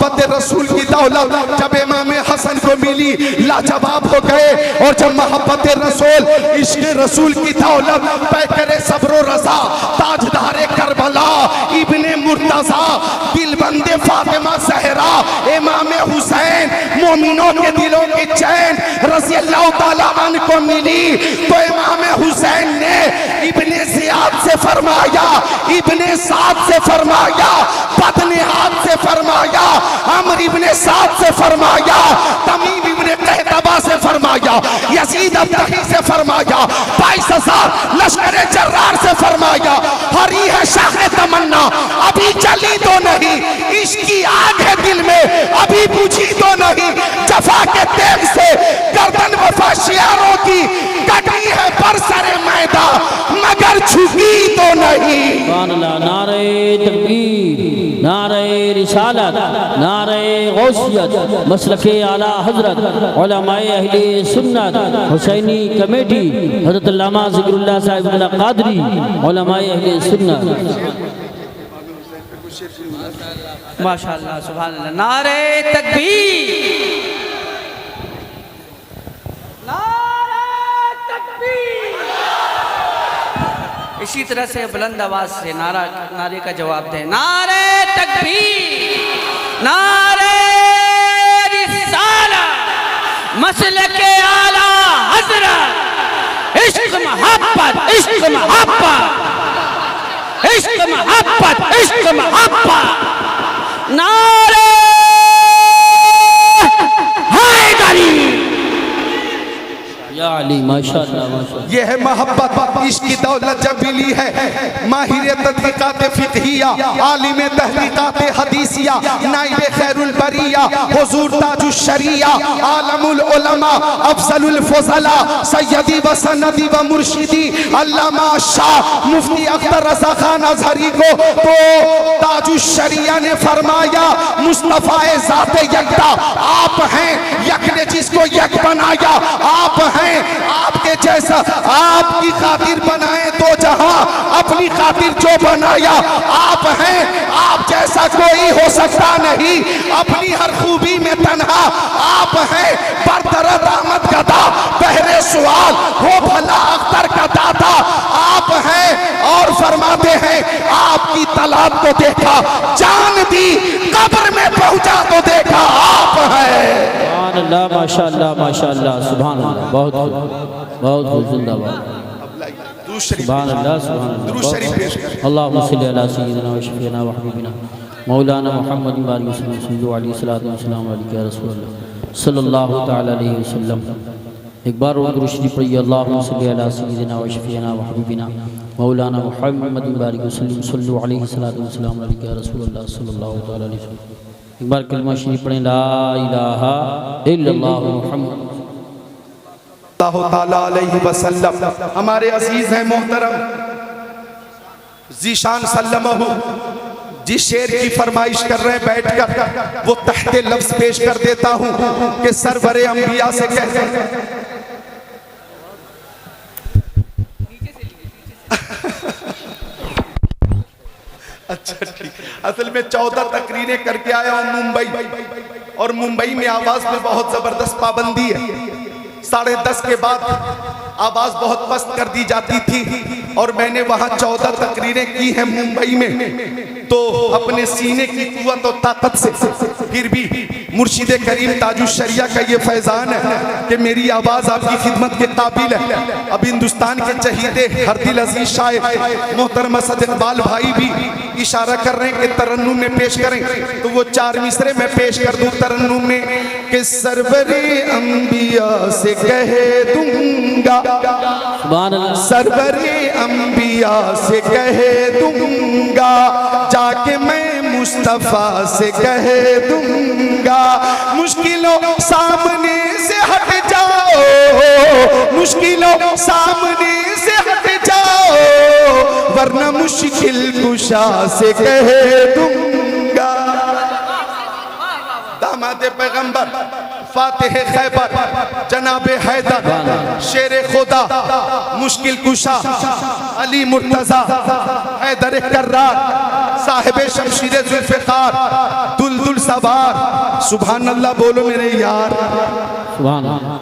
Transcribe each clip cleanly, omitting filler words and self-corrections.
मोहब्बत रसूल की दौलत जब इमाम हसन को मिली लाजवाब हो गए। और जब मोहब्बत रसूल इश्क रसूल की दौलत पैकरे सब्र रज़ा ताजदारे करबला इब्ने मुर्तज़ा दिलबंदे फातिमा ज़हरा इमाम हुसैन मोमिनों के दिलों की चैन रज़ी अल्लाह ताला अन्हु को मिली तो इमाम हुसैन ने इब्ने ज़ियाद से फरमाया, इब्ने साद से फरमाया, बदनिहाद से फरमाया, अमर इब्ने साद से फरमाया, तमीम इब्ने कहतबा से फरमाया, यजीद अब्दही से फरमाया, 22,000 लश्कर जर्रार से फरमाया। हरी है शाह तमन्ना अभी जली तो नहीं, इसकी आग है दिल में अभी बुझी तो नहीं, जफा के तेग से गर्दन वफा शियारों की कटी है पर सरे मैदा मगर झुकी तो नहीं। नारे तकबीर, नारे रिसालत, नारे गौसियत, मसलके आला हजरत, उलमाए अहले सुन्नत, हुसैनी कमेटी, हजरत अल्लामा ज़िक्रुल्लाह साहिब कादरी, उलमाए अहले सुन्नत। माशाअल्लाह सुभान अल्लाह। नारे तकबीर, इसी तरह से बुलंद आवाज से नारे का जवाब दें। नारे तकबीर, नारे रिसालत, मसलके आला हजरत, इश्क मोहब्बत, इश्क मोहब्बत, इश्क मोहब्बत, इश्क मोहब्बत। नारे हैदरी या अली माशाअल्लाह माशाअल्लाह। ये है मोहब्बत इश्क की दौलत जब मिली है। माहिर तहकीकात फिक़हिया, आलिम तहकीकात हदीसिया, नाइब खैरुल बरिया, हुजूर ताजुश शरिया, आलमुल उलमा, अफजलुल फज़ला, सय्यदी व सनदी व मुर्शिदी अल्लामा शाह मुफ्ती अख्तर रज़ा खान अज़हरी को तो ताजुश शरिया ने फरमाया मुस्तफ़ा ज़ाते यकता आप हैं, यक ने जिसको यक बनाया आप हैं, आपके जैसा आपकी खातिर बनाए तो जहां अपनी खातिर जो बनाया आप हैं, आप जैसा कोई हो सकता नहीं, अपनी हर खूबी में तन्हा आप हैं, बरदरद रहमत गदा बहरे सवाल हो भला अख्तर का दाता आप हैं। और फरमाते हैं आपकी तलाब को देखा जान दी, कब्र में पहुंचा तो देखा आप हैं। अल्लाह माशाअल्लाह माशाअल्लाह सुभान अल्लाह। बहुत बहुत जिंदाबाद। सुभान अल्लाह सुभान अल्लाह। अल्लाहुम्मा सल्लि अला सय्यिदिना व शफीना व हबीबिना मौलाना मुहम्मद बारिक वसल्लम सल्लल्लाहु अलैहि वसल्लम या रसूल अल्लाह सल्लल्लाहु तआला अलैहि वसल्लम। एक बार और दुरूद शरीफ पढ़िए। अल्लाहुम्मा सल्लि अला सय्यिदिना व शफीना व हबीबिना मौलाना मुहम्मद बारिक वसल्लम सल्लल्लाहु अलैहि वसल्लम या रसूल अल्लाह सल्लल्लाहु तआला अलैहि वसल्लम। एक बार कलमा शरीफ पढ़ें। ला इलाहा इल्लल्लाह मुहम्मद ताला अलैहि वसल्लम। हमारे अजीज हैं मोहतरम ज़ीशान सल्लमहु जिस शेर की फरमाइश कर रहे हैं बैठकर वो तहते लफ्ज पेश कर देता हूं कि सरवरे अंबिया से कहते हैं। अच्छा ठीक। असल में 14 तकरीरें करके आया हूं मुंबई, और मुंबई में आवाज में बहुत जबरदस्त पाबंदी है। 10:30 के बाद आवाज बहुत पस्त कर दी जाती थी, और मैंने वहां 14 तकरीरें की हैं मुंबई में। तो अपने सीने की कुव्वत और ताकत से फिर भी मुर्शिद करीम ताजुश शरिया का ये फैजान है कि मेरी आवाज आपकी खिदमत के काबिल है। अब हिंदुस्तान के चहीते हर दिल अजीज शायर मोहतरम असद इकबाल भाई भी इशारा कर रहे हैं कि तरन्नुम में पेश करें, तो वो 4 मिसरे में पेश कर दूं तरन्नुम में कि सरवरे अंबिया से कह दूंगा, सरवरे अंबिया से कह दूंगा, जाके मैं मुस्तफा से कह दूंगा, मुश्किलों सामने से हट जाओ, मुश्किलों सामने से हट जाओ, वरना मुश्किल कुशा से कह दूंगा। दामाद पैगंबर फातिह खैबर जनाबे हैदर शेर खुदा मुश्किल कुशा अली मुर्तजा हैदर कर्रार साहिब शमशीर जुल्फ़िकार दुलदुल सवार। सुभान अल्लाह बोलो मेरे यार। सुभान अल्लाह।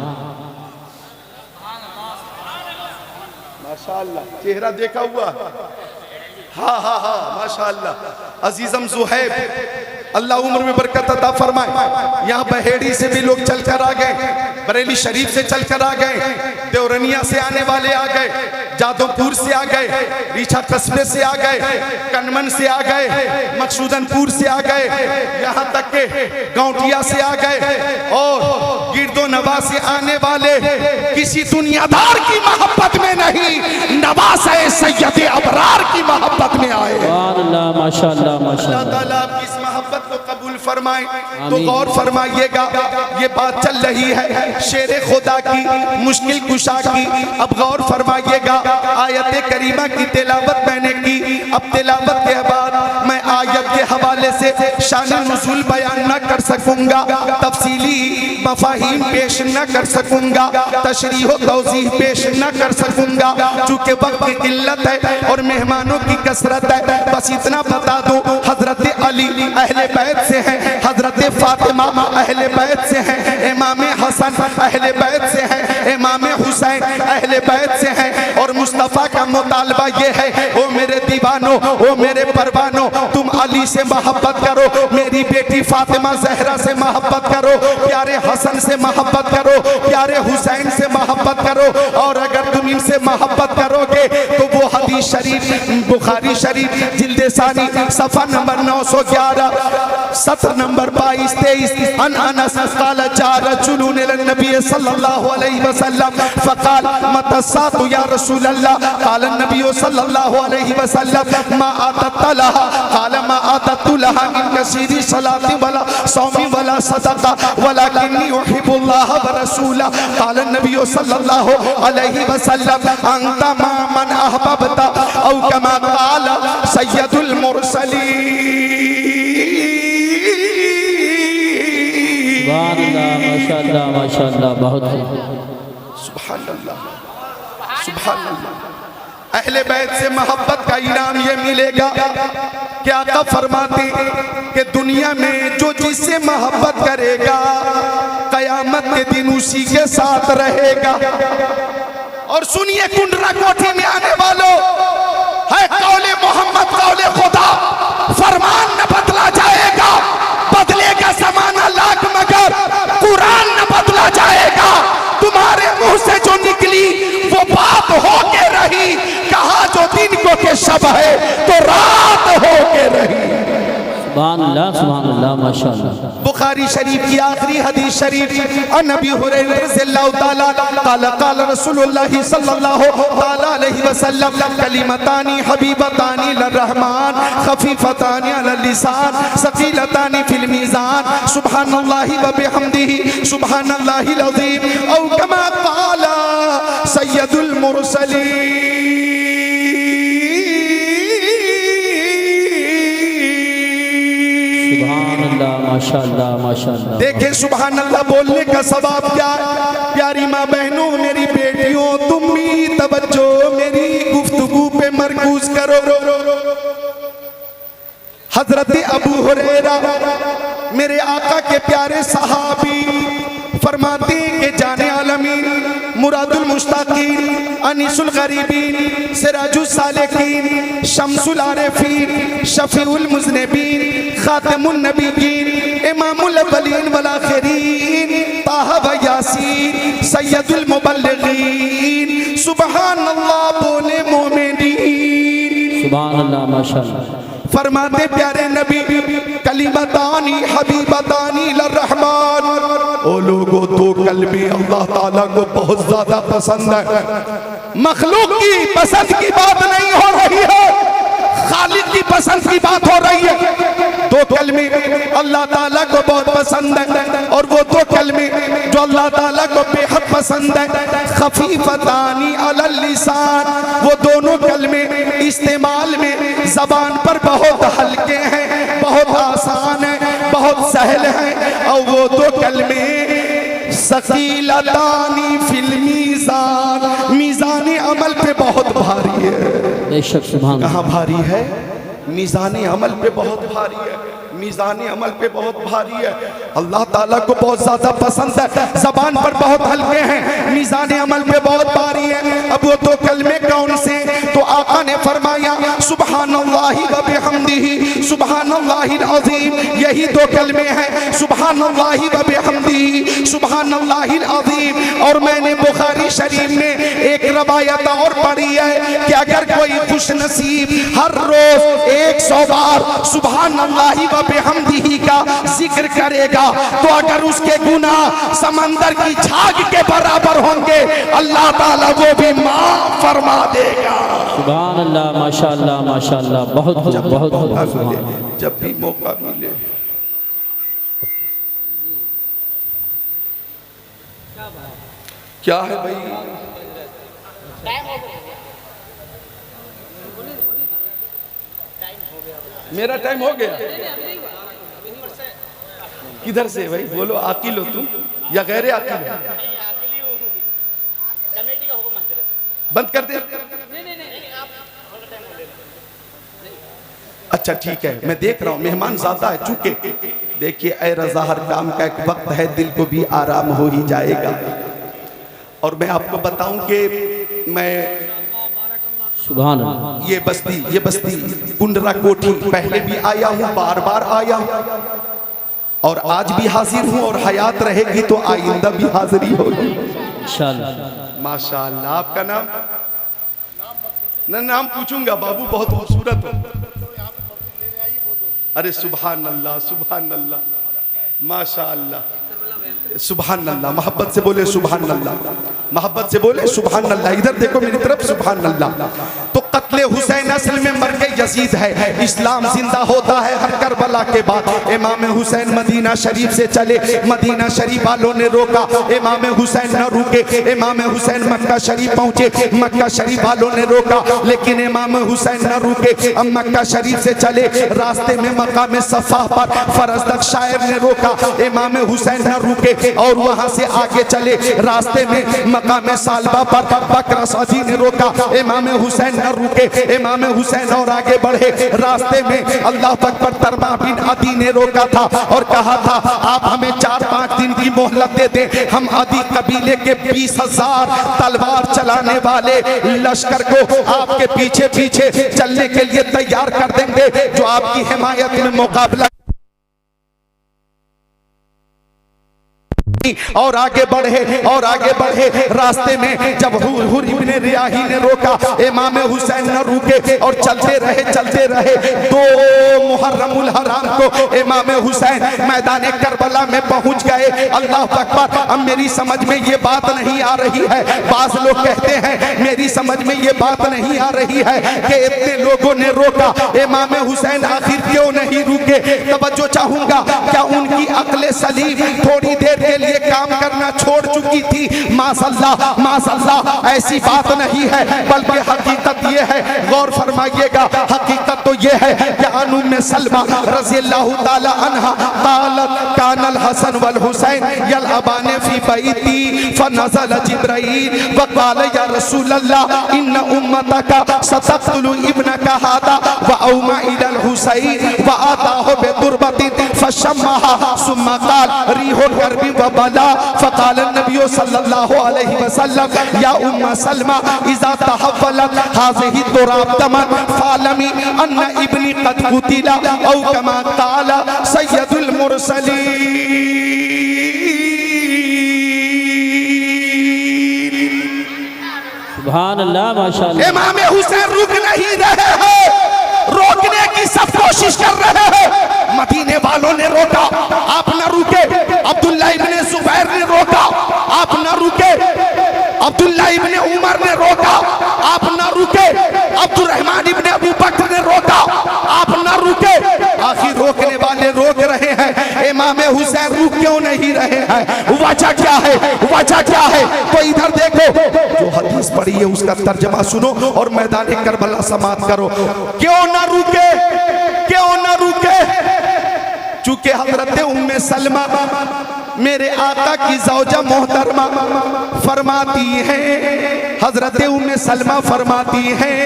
माशाअल्लाह चेहरा देखा हुआ। हाँ हाँ हाँ माशाअल्लाह। अजीजम जुहैब अल्लाह उम्र में बरकत अता फरमाए। यहाँ बहेड़ी से भी लोग चलकर आ गए, बरेली शरीफ से चलकर आ गए, देवरनिया से आने वाले आ गए, जादोपुर से आ गए, रीछा कस्बे से आ गए, कनमन से आ गए, मकसूदनपुर से आ गए, यहाँ तक के गांवटिया से आ गए और गिरदो नवा से आने वाले किसी दुनियादार की मोहब्बत में नहीं, नवासे सैयद अबरार की मोहब्बत में आए। अल्लाह माशाअल्लाह माशाअल्लाह। अल्लाह ताला आपकी इस मोहब्बत को कबूल फरमाए। तो गौर फरमाइएगा, ये बात चल रही है शेर खुदा की, मुश्किल कुशा की। अब गौर फरमाइएगा, आयत करीमा की तिलावत मैंने की। अब तिलावत के बाद मैं आयत के हवाले से शान नुज़ूल बयान न कर सकूंगा, तफसीली मफाहीम पेश न कर सकूंगा, तशरीह व तौज़ीह पेश न कर सकूंगा, चूँकि वक्त की किल्लत है और मेहमानों की कसरत है। बस इतना बता दूं, हजरत अली अहले बैत से हैं, हजरत फातिमा अहले बैत से हैं, इमाम हसन अहले बैत से हैं, इमाम हुसैन अहले बैत से हैं। और मुस्तफ़ा का मुतालबा ये है, ओ मेरे दीवानों, ओ मेरे परवानों, तुम अली से मोहब्बत करो, मेरी बेटी फातिमा जहरा से मोहब्बत करो, प्यारे हसन से मोहब्बत करो, प्यारे हुसैन से मोहब्बत करो। और अगर तुम इनसे मोहब्बत करोगे तो वो हदीस शरीफ बुखारी शरीफ जिल्द सानी सफ़ा नंबर 911 सत्र नंबर 22-23 अन अनस क़ाल जा रजुलुन इलन नबी सल्लल्लाहु अलैहि वसल्लम फ़क़ाल मतस्सातु या रसूल अल्लाह। क़ाल नबी सल्लल्लाहु अलैहि वसल्लम मा आतत लहा। क़ाल मा आततु लहा मिन कसीरी सलाति वला सौमी वला सदका वलाकिन्नी उहिब्बुल्लाह व रसूला। क़ाल नबी सल्लल्लाहु अलैहि वसल्लम अंत मा मन अहबबता औ कमा क़ाल सय्यदुल मुरसलीन। माशाअल्लाह माशाअल्लाह। बहुत सुभान अल्लाह सुभान अल्लाह। अहले बैत से मोहब्बत का इनाम ये मिलेगा कि आका फरमाते कि दुनिया में जो जिससे मोहब्बत करेगा कयामत के दिन उसी के साथ रहेगा। और सुनिए कुंडरा कोठी में आने वालों, है कौले मोहम्मद कौले खुदा, फरमान न बदला जाएगा, बदलेगा ज़माना लाख मगर कुरान न बदला जाएगा। तुम्हारे मुंह से जो निकली वो बात होके रही, कहा जो दिन को के शब है तो रात होके रही। सुभान अल्लाह माशाअल्लाह। बुखारी शरीफ की आखिरी हदीस शरीफ अन नबी हुरैरा रज़ियल्लाहु ताला क़ाल क़ाल रसूलुल्लाह सल्लल्लाहु ताला अलैहि वसल्लम कलिमतानी हबीबतानी लिर्रहमान खफीफतानी अलल लिसान सकीलतानी फिल मीज़ान सुब्हानल्लाहि व बिहम्दिही सुब्हानल्लाहिल अज़ीम औ कमा क़ाल सय्यदुल मुरसलीन। माशाअल्लाह माशाअल्लाह। देखें सुभान अल्लाह बोलने का सवाब क्या है। प्यारी माँ बहनों, मेरी बेटियों, तुम भी तवज्जो मेरी गुफ्तगू पे मरकूज करो। हजरत अबू हुरैरा मेरे आका के प्यारे सहाबी फरमाते कि जाने आलमीन मुरादुल मुश्ताकीन अनीसुल गरीबीन सिराजुल सालिकीन शम्सुल आरिफीन शफीउल मुज़निबीन खातिमुन नबीयीन इमामुल अव्वलीन वल आखिरीन ताहा व यासीन सय्यदुल मुबल्लिगीन। सुबहानल्लाह बोले मोमिनीन। सुबहानल्लाह माशाअल्लाह। फरमाते प्यारे नबी कलिमतानी हबीबतानी लिर्रहमान। ओ लोगों, दो कलमे अल्लाह ताला को बहुत ज्यादा पसंद है। मखलूक की पसंद की बात नहीं हो रही है, खालिक की पसंद की बात हो रही है। दो कलमे अल्लाह ताला को बहुत पसंद है और वो दो कलमे जो अल्लाह ताला को बेहद पसंद है, खफीफतानी अलल लिसान, वो दोनों कलमे इस्तेमाल में जबान पर बहुत हल्के हैं, बहुत आसान है, बहुत सहल है। और वो दो कलमे सकीलतानी फिल मीज़ान, मीज़ान अमल पे बहुत भारी है। बेशक सुभान। कहाँ भारी है? मीज़ान अमल पे बहुत भारी है। मीज़ान अमल पे बहुत भारी है, अल्लाह ताला को बहुत ज्यादा पसंद है, जबान पर बहुत हल्के हैं, मीज़ान अमल पे बहुत भारी है। अब वो दो कलमे कौन से? तो आका ने फरमाया सुबहानल्लाहि व बिहम्दिही सुबहानल्लाहिल अज़ीम, यही दो कलमे हैं, सुबहानल्लाहि व बिहम्दिही सुबहानल्लाहिल अज़ीम। और मैंने बुखारी शरीफ में एक रवायत और पढ़ी है कि अगर कोई खुशनसीब हर रोज 100 बार सुबहानल्लाहि व बिहम्दिही का जिक्र करेगा तो अगर उसके गुनाह समंदर की झाग के बराबर होंगे अल्लाह ताला वो भी माफ फरमा देगा। सुभान अल्लाह, माशाअल्लाह माशाअल्लाह, बहुत बहुत बहुत। जब भी मौका मिले क्या है भाई, मेरा टाइम हो गया? किधर से भाई बोलो, आकिल हो तुम या गैर आकिल हो? बंद कर दे। अच्छा ठीक है, मैं देख रहा हूं मेहमान ज्यादा है चूंकि। देखिए ऐ रज़ा, हर काम का एक वक्त है, दिल को भी आराम हो ही जाएगा। और मैं आपको बताऊं कि मैं सुभान अल्लाह, ये बस्ती कुंडरा कोठी पहले भी आया हूँ, बार बार आया हूँ और आज भी हाजिर हूँ और हयात रहेगी तो आइंदा भी हाजिरी होगी इंशाअल्लाह। माशाअल्लाह। आपका नाम? नाम पूछूंगा बाबू, बहुत खूबसूरत हो। अरे सुभान अल्लाह सुभान अल्लाह, माशाअल्लाह, सुभान अल्लाह। मोहब्बत से बोले सुभान अल्लाह, मोहब्बत से बोले सुभान अल्लाह। इधर देखो मेरी तरफ, सुभान अल्लाह। तो कत्ले हुसैन असल में मर के यजीद है, इस्लाम जिंदा होता है हर करबला के बाद। इमाम हुसैन मदीना शरीफ से चले, मदीना शरीफ वालों ने रोका, इमाम हुसैन न रुके। इमाम हुसैन मक्का शरीफ पहुंचे, मक्का शरीफ वालों ने रोका, लेकिन इमाम हुसैन न रुके। अब मक्का शरीफ से चले, रास्ते में मकाम सफा पर फरजदक शायर ने रोका, इमाम हुसैन न रुके। और वहां से आगे चले, रास्ते में मकाम सालबा पर बकर सजी ने रोका, इमाम हुसैन न रुके। इमाम हुसैन और आगे बढ़े, रास्ते में अल्लाह अकबर तरमा बिन अदी ने रोका था और कहा था आप हमें 4-5 दिन की मोहलत दे दें, हम अदी कबीले के 20,000 तलवार चलाने वाले लश्कर को आपके पीछे पीछे चलने के लिए तैयार कर देंगे जो आपकी हिमायत में मुकाबला। और आगे बढ़े, रास्ते में जब हुर इब्ने रियाही ने रोका, इमाम हुसैन न रुके और चलते रहे। 2 मुहर्रमुल हराम को इमाम हुसैन मैदान करबला में पहुंच गए। अल्लाह अकबर। अब मेरी समझ में ये बात नहीं आ रही है, बाज़ लोग कहते हैं मेरी समझ में ये बात नहीं आ रही है कि इतने लोगों ने रोका, इमाम हुसैन आखिर क्यों नहीं रुके? तवज्जो चाहूंगा, क्या उनकी अक्ल सलीम थोड़ी देर के लिए काम करना छोड़ चुकी थी? माशअल्लाह, ऐसी बात नहीं है, बल्कि हकीकत ये है, गौर फरमाइएगा, हकीकत तो ये है कि उम्मे सलमा रज़ियल्लाहु ताला अन्हा क़ालत कानल हसन वल हुसैन यलअबाने फी बैती फनज़ल जिब्राईल व क़ाल या रसूलल्लाह इन्न उम्मतका सतक़तुलु इब्नका हादा व औमा इलल हुसैन व आताहु बिदुरबतिन फशम्महा सुम्मा क़ाल रिहुल करबी व बला फ़क़ाल नबी सल्लल्लाहु अलैहि वसल्लम या उम्मा सलमा इज़ा तहव्वलत हाज़िही तुराब दमन फ़ालमी अन्ना इब्नी क़द क़ुतिला औ कमा क़ाला सय्यदुल मुरसलीन। सुभान अल्लाह, माशाअल्लाह। इमाम हुसैन रुक नहीं रहे हैं, रोकने की सब कोशिश कर रहे हैं। मदीने वालों ने रोका, आप न रुके। अब्दुल्ला इब्ने जुबैर ने रोका, आप न रुके। अब्दुल्ला इब्ने उमर ने रोका, आप न रुके। अब्दुर्रहमान इब्ने अबू बकर ने रोका, आप न रुके। आखिर रोकने वाले रोक रहे हैं, इमाम हुसैन रुक क्यों नहीं रहे हैं? वजह क्या है? वजह क्या है? तो इधर देखो, जो हदीस पढ़ी है उसका तर्जमा सुनो और मैदान करबला समाप्त करो। क्यों न रुके? क्यों न रुके? चूंकि हजरत उम्मे सलमा मेरे आका की ज़ौजा मोहतरमा फरमाती हैं, हजरत उम्मे सलमा फरमाती हैं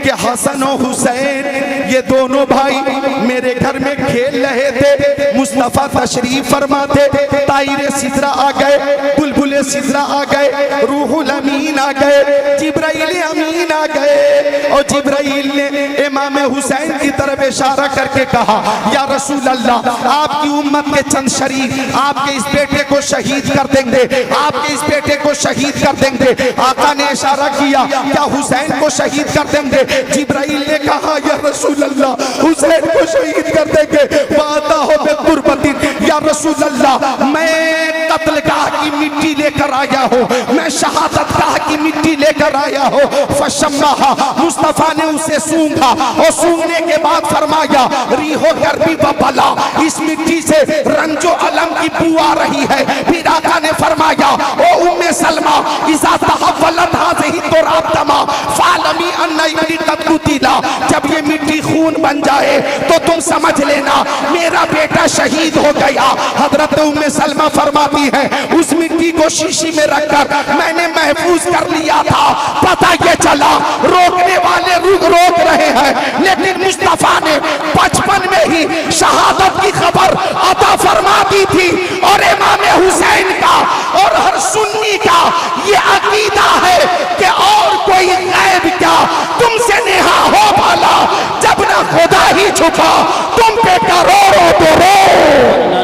कि हसन और हुसैन ये दोनों भाई मेरे घर में खेल रहे थे। मुस्तफ़ा तशरीफ फरमाते, ताइरे सिदरा आ गए, बुलबुले सिदरा आ गए, रूहुल अमीन आ गए, जिब्राइल अमीन आ गए। और जिब्राइल ने इमाम हुसैन की तरफ इशारा करके कहा, या रसूल अल्लाह, आपकी उम्मत के चंद शरीफ आपके इस बेटे को शहीद कर देंगे, आपके इस बेटे को शहीद कर देंगे। आका ने इशारा किया, क्या हुसैन को शहीद कर देंगे? जिब्राइल ने कहा, या रसूल अल्लाह, हुसैन को शहीद कर देंगे। वादा हो बेकुर्बतिन, या रसूल अल्लाह, मैं कत्लगाह की मिट्टी लेकर आया हूँ, मैं शहादतगाह की मिट्टी लेकर आया हूँ। फशम्माहा, मुस्तफा ने उसे सूंघा और सूंघने के बाद फरमाया, रीहो गर्मी व बला, इस मिट्टी से रंजो अलम की बू आ रही है। फिर आका ने फरमाया, ओ उम्मे सलमा, इज़ा तहव्वलत हाज़िही तुराब दमा फालमी अन्ना इब्नी क़द कुतिला, जब ये मिट्टी खून बन जाए तो तुम समझ लेना मेरा बेटा शहीद हो गया। हजरत उम्मे सलमा फरमाती है, उस मिट्टी को शीशी में रखकर मैंने महफूज कर लिया था। पता ये चला रोकने वाले रोक रहे हैं, लेकिन मुस्तफा ने बचपन में ही शहादत की खबर अता फरमा दी थी। और इमाम हुसैन का और हर सुन्नी का ये अकीदा है कि और कोई गैब क्या तुमसे नेहा हो भला, जब ना खुदा ही छुपा तुम पे करोड़ों तो रो।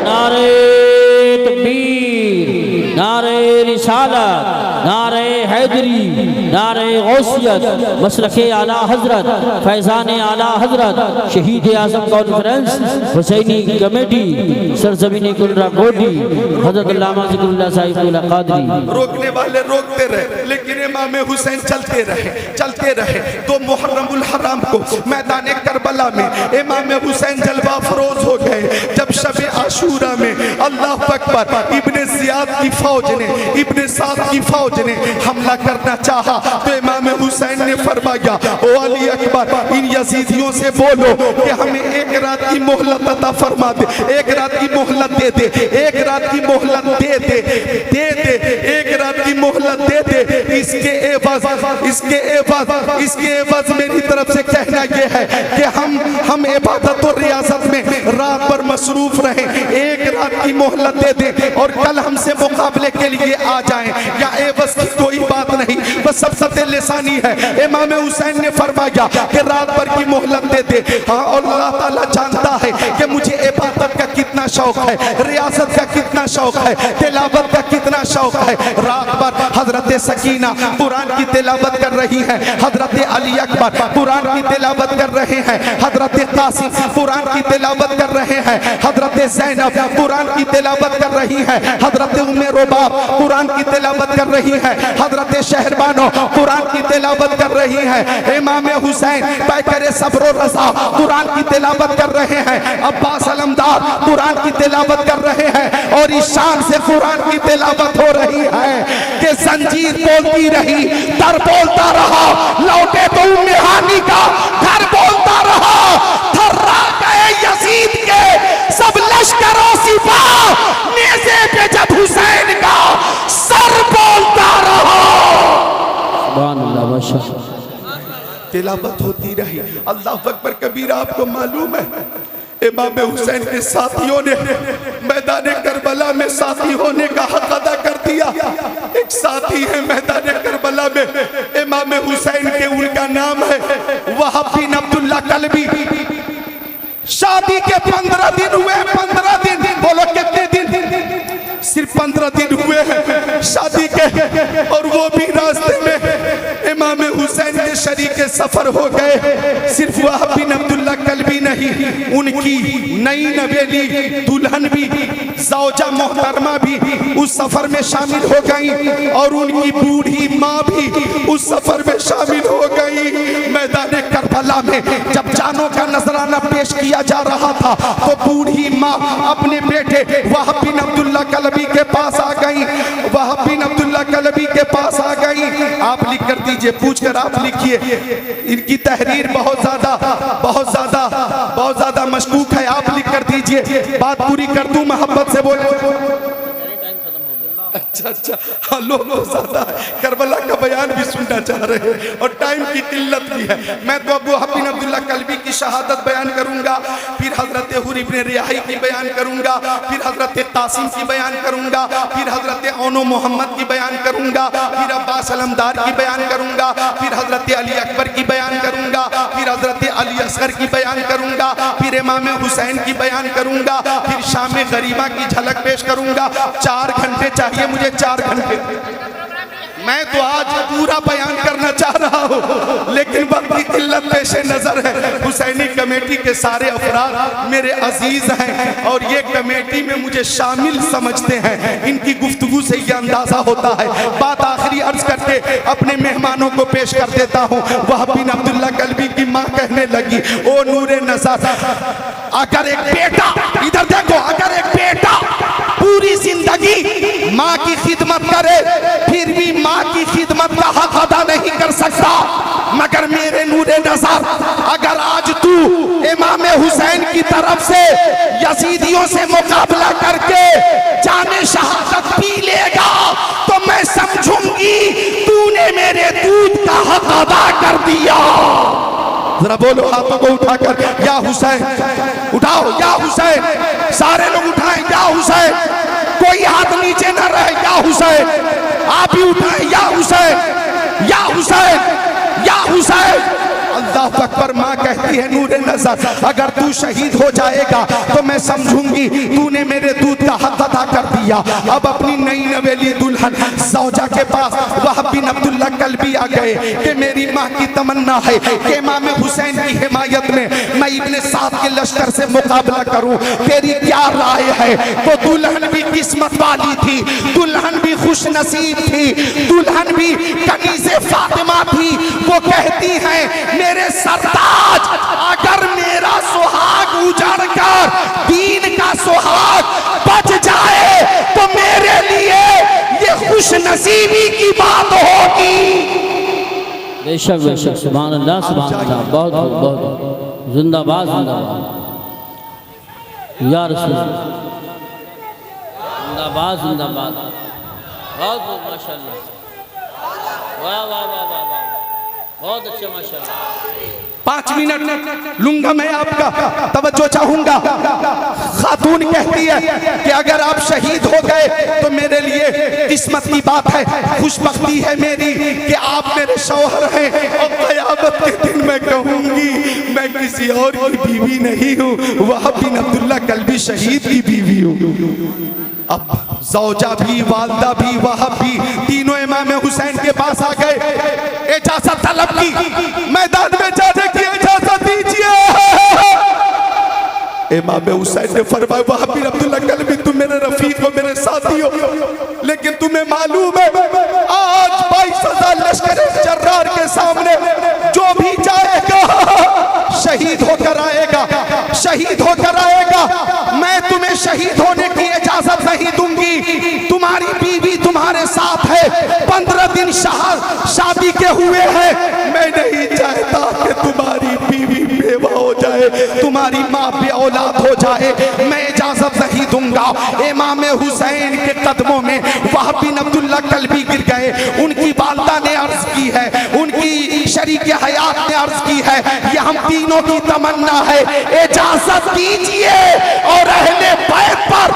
नारे तकबीर, नारे रिसालत, नारे हैदरी, नारे गौसियत, मसलके आला हजरत, फैजान आला हजरत, शहीद आज़म कॉन्फ्रेंस, हुसैनी कमेटी, सरजमीन कुलरा गोडी, हजरत अल्लामा ज़िक्रुल्लाह साहिबुल क़ादरी। रोकने वाले रोकते रहे, लेकिन इमाम हुसैन चलते रहे। तो मुहर्रमुल हराम को मैदान करबला में इमाम हुसैन जलवा फरोज हो गए। जब शब आशूरा में अल्लाह अकबर, इब्ने ज़ियाद की फौज ने, इब्ने साद की फौज ने हमला करना चाहा, तो इमाम हुसैन ने फरमाया, ओ अली अकबर, इन यजीदियों से बोलो कि हमें एक रात की मोहलत अता फरमा दे, एक रात की मोहलत दे दे, एक रात की मोहलत दे दे, एक रात की मोहलत दे दे। इसके एवज मेरी तरफ से कहना यह है कि हम इबादत और रियासत में रात भर मसरूफ रहें, एक रात की मोहलत दे दे और कल हमसे मुकाबले के लिए आ जाएं। या एवज की कोई बात नहीं, बस सब लिसानी है। इमाम हुसैन ने फरमाया कि रात भर की मोहलत दे दे। हाँ, और अल्लाह ताला जानता है कि मुझे इबादत का कितना शौक है, रियासत का कितना शौक है, तिलावत का कितना शौक है। रात भर हजरत सकीना कुरान की तिलावत कर रही है, हजरत अली अकबर कुरान की तिलावत कर रहे हैं, हजरत कासिम कुरान की तिलावत कर रहे हैं, हजरत ज़ैनब कुरान की तिलावत कर रही है, हजरत उम्मे रुबाब कुरान की तिलावत कर रही है, हजरत शहरबानो कुरान की तिलावत कर रही है। इमाम हुसैन पैकर सब्र और रज़ा कुरान की तिलावत कर रहे हैं, अब्बास अलमदार कुरान की तिलावत कर रहे हैं। और इस शान से कुरान की तिलावत हो रही है कि जंजीर बोलती रही, दर बोलता रहा, लौटे तो उम्मे हानी का घर बोलता रहा, थर्रा गए यजीद के सब लश्करों सिपाह, नेज़े पे जब हुसैन का सर बोलता रहा। सुभान अल्लाह, माशाअल्लाह। तिलावत होती रही। अल्लाह अकबर कबीरा। आपको मालूम है इमाम हुसैन के साथियों ने मैदान करबला में साथी होने का हक अदा कर दिया। एक साथी है मैदान करबला में इमाम हुसैन के, उनका नाम है वहाब बिन अब्दुल्ला कलबी। शादी के 15 दिन हुए, 15 दिन, बोलो कितने दिन? सिर्फ 15 दिन हुए हैं शादी के, और वो भी रास्ते में इमाम हुसैन के शरीक सफर हो गए। सिर्फ वहाब बिन अब्दुल्ला कलबी नहीं, उनकी नई नवेली दुल्हन भी, ज़ौजा मोहतरमा भी उस सफर में शामिल हो गई, और उनकी बूढ़ी माँ भी उस सफर में शामिल हो गई। मैदान करबला में जब जानों का नजराना पेश किया जा रहा था, तो बूढ़ी माँ अपने बेटे वहाब बिन अब्दुल्ला कलबी के पास आ गई, वहाब बिन अब्दुल्ला कलबी के पास आ गई। आप लिख कर दीजिए, पूछ कर आप लिखिए, इनकी तहरीर बहुत ज्यादा मशकूक है। आप लिख कर दीजिए, बात पूरी कर दूं, मोहब्बत से बोलो। अच्छा हाँ, लोग ज्यादा है, करबला का बयान भी सुनना चाह रहे हैं और टाइम की किल्लत भी है। मैं तो अबू वहाब बिन अब्दुल्लाह कल्बी की शहादत बयान करूंगा, फिर हजरत हुर इब्न रियाही की बयान करूंगा, फिर हजरत कासिम की बयान करूंगा, फिर हजरत ओनो मोहम्मद की बयान करूंगा, फिर अब्बास अलमदार की बयान करूंगा, फिर हजरत अली अकबर की बयान करूंगा, फिर हजरत अली असगर की बयान करूंगा, फिर इमाम हुसैन की बयान करूंगा, फिर शाम गरीबा की झलक पेश करूंगा। 4 घंटे चाहिए मुझे, 4 घंटे। मैं तो आज पूरा बयान करना चाह रहा हूँ, लेकिन वक्त की किल्लत पेश नजर है। हुसैनी कमेटी के सारे अफराद मेरे अजीज हैं और ये कमेटी में मुझे शामिल समझते हैं। इनकी गुफ्तगू से ये अंदाजा होता है। बात आखिरी अर्ज करके अपने मेहमानों को पेश कर देता हूँ। वहाब बिन अब्दुल्लाह कल्बी की माँ कहने लगी, ओ नूरे नज़र, अगर एक बेटा, इधर देखो, अगर एक बेटा पूरी जिंदगी माँ की खिदमत करे फिर भी माँ की खिदमत का हक अदा नहीं कर सकता, मगर मेरे नूरे नज़र, अगर आज तू इमाम हुसैन की तरफ से यजीदियों से मुकाबला करके जाने शहादत पी लेगा तो मैं समझूंगी तूने मेरे दूध का हक अदा कर दिया। जरा बोलो हाथों को उठाकर, या हुसैन, उठाओ या हुसैन, सारे लोग उठाएं, या हुसैन, कोई हाथ नीचे न रहे, या हुसैन, आप ही उठाएं, या हुसैन, या हुसैन, या हुसैन। अल्लाह अकबर। माँ कहती है, नूरे नज़र, अगर तू शहीद हो जाएगा तो मैं समझूंगी तूने मेरे दूध का हक अदा कर दिया। अब अपनी नई नवेली दुल्हन सौजा के पास वहाब बिन अब्दुल्लाह कल्बी आ गए कि मेरी माँ की तमन्ना है कि इमाम हुसैन की हिमायत में मैं इब्ने साद के लश्कर से मुकाबला करूं, तेरी क्या राय है? तो दुल्हन भी किस्मत वाली थी, दुल्हन भी खुश नसीब थी, दुल्हन भी कनीज़े फातिमा थी। वो कहती है, मेरे सरताज, अगर मेरा सुहाग उजड़ कर दीन का सुहाग बच जाए तो मेरे लिए ये खुश नसीबी की बात होगी। बेशक बेशक, सुभान अल्लाह, सुभान अल्लाह, बहुत बहुत जिंदाबाद, जिंदाबाद या रसूल, जिंदाबाद जिंदाबाद, बहुत बहुत माशाल्लाह, वाह वाह वाह वाह वाह, बहुत अच्छा माशाल्लाह। 5 मिनट लूंगा मैं आपका, तवज्जो चाहूंगा। खातून कहती है कि अगर आप शहीद हो गए तो मेरे लिए किस्मत की बात है, खुशबख्ती है मेरी कि आप मेरे शौहर हैं और क़यामत के दिन मैं कहूंगी मैं किसी और की बीवी नहीं हूँ, वहाब बिन अब्दुल्लाह कल्बी शहीद की बीवी हूँ। अब ज़ौजा भी, वालदा भी, वहाब भी, तीनों इमाम हुसैन के पास आ गए, इजाजत तलब की, मैदान में जाने की इजाजत दीजिए। इमाम हुसैन ने फरमाया, वहाब बिन अब्दुल्लाह कल्बी, तुम मेरे रफीक हो, मेरे साथी हो, लेकिन तुम्हें मालूम है आज 22,000 लश्कर जर्रार के सामने जो भी जाएगा शहीद होकर आएगा, शहीद होकर आएगा। मैं तुम्हें शहीद होने की इजाजत नहीं दूंगी। तुम्हारी बीवी तुम्हारे साथ है, 15 दिन शादी के हुए हैं, मैं नहीं चाहता कि तुम्हारी बीवी बेवा हो जाए, तुम्हारी माँ पे औलाद हो जाए, मैं इजाजत नहीं दूंगा। इमाम हुसैन के कदमों में वहाब बिन अब्दुल्लाह कल्बी गिर गए। उनकी वालदा ने अर्ज की है, उनकी शरीक हयात ने अर्ज की है, ये हम तीनों की तमन्ना है, इजाजत दीजिए और अहले बैत पर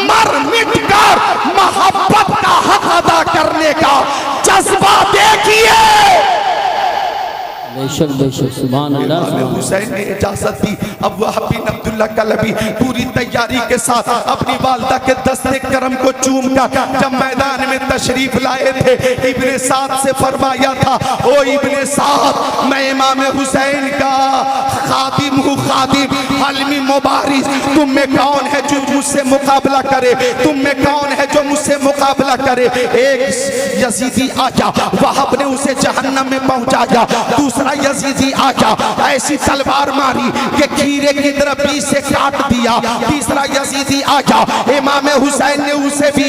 मर मिट कर मोहब्बत का हक अदा करने का जज्बा देखिए। बेशक बेशक, सुभान अल्लाह। हुसैन ने इजाजत दी। अब वहाब बिन अब्दुल्लाह कल्बी पूरी तैयारी के साथ अपनी वालदा के दस्ते करम को चूम कर जब मैदान में तशरीफ लाए थे, इब्ने साद से फरमाया था, ओ इब्ने साद, मैं इमाम हुसैन का खादिम हूँ, खादिम, हलमी मुबारिज, तुम में कौन है जो मुझसे मुकाबला करे, तुम में कौन है जो मुझसे मुकाबला करे। एक यजीदी आया, वहाब ने उसे जहन्नम में पहुंचाया, दूसरा यजीदी आजा, ऐसी तलवार मारी कि खीरे की तरह बीच से काट दिया। तीसरा यजीदी आजा, इमाम हुसैन ने उसे भी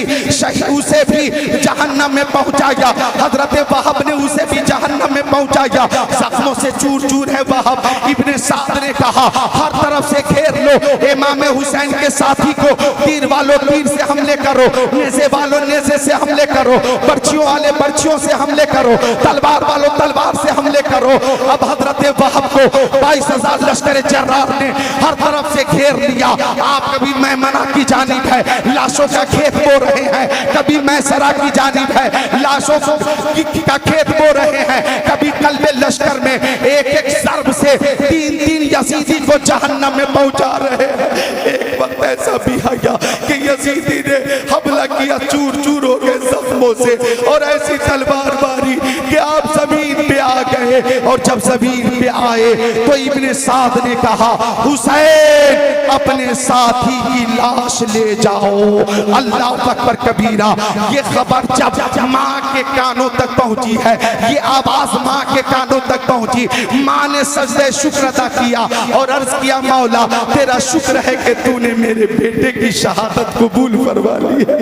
जहन्नम में पहुंचाया। हजरत वहाब ने उसे भी जहन्नम में पहुंचाया। जख्मों से चूर चूर है वहाब। इब्ने साद ने कहा हर तरफ से घेर लो, इमाम हुसैन के साथी को, तीर वालों तीर से हमले करो, नेज़े वालों नेज़े से हमले करो, बर्छियों वाले बर्छियों से हमले करो, तलवार वालों तलवार से हमले करो। अब हजरत वहाब को 22,000 लश्कर जर्रार ने हर तरफ से घेर लिया। आप कभी मैमना की जानिब है, लाशों का खेत बो रहे हैं, कभी मैसरा की जानिब है, लाशों का खेत बो रहे हैं, कभी कल्बे लश्कर में एक एक ज़र्ब से 3-3 यजीदी को जहन्नम में पहुंचा रहे हैं। एक वक्त ऐसा भी आया कि यजीदी ने हमला किया, चूर चूर हो गए जख्मों से, और ऐसी तलवार मारी कि आप जमीन पे आ गए। और जब जमीन पे आए तो इब्ने साद ने कहा हुसैन अपने साथी की लाश ले जाओ। अल्लाह अकबर कबीरा। ये खबर जब माँ के कानों तक पहुंची है, ये आवाज माँ के कानों तक पहुंची, माँ ने सजदे शुक्र अदा किया और अर्ज किया मौला तेरा शुक्र है कि तूने मेरे बेटे की शहादत कबूल करवा ली है।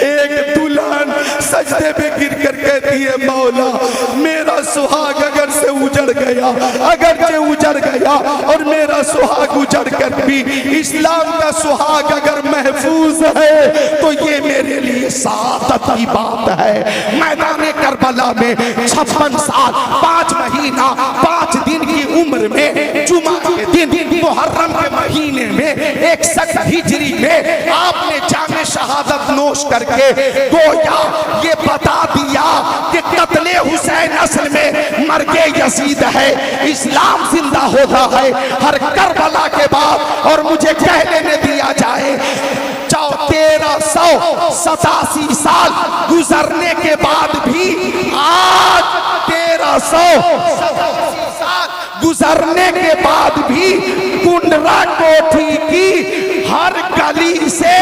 एक दुल्हन सजदे पे गिर कर कहती है मौला मेरा सुहाग अगर से उजड़ गया, अगर से उजड़ गया और मेरा सुहाग उजड़ कर भी इस्लाम का सुहाग अगर महफूज है तो ये मेरे लिए सादत की बात है। मैदान करबला में 56 साल 5 महीना 5 दिन की उम्र में जुमा के दिन मुहर्रम के महीने में 61 हिजरी में आपने जाने शहादत नोश करके गोया ये बता दिया कि कत्ले हुसैन असल में मर्गे यजीद है, इस्लाम जिंदा होता है हर करबला के बाद। और मुझे कह लेने दिया जाए 1387 साल गुजरने के बाद भी, आज 1387 साल गुजरने के बाद भी कुंडरा कोठी की हर गली से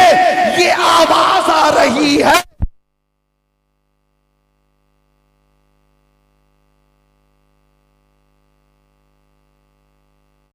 ये आवाज आ रही है।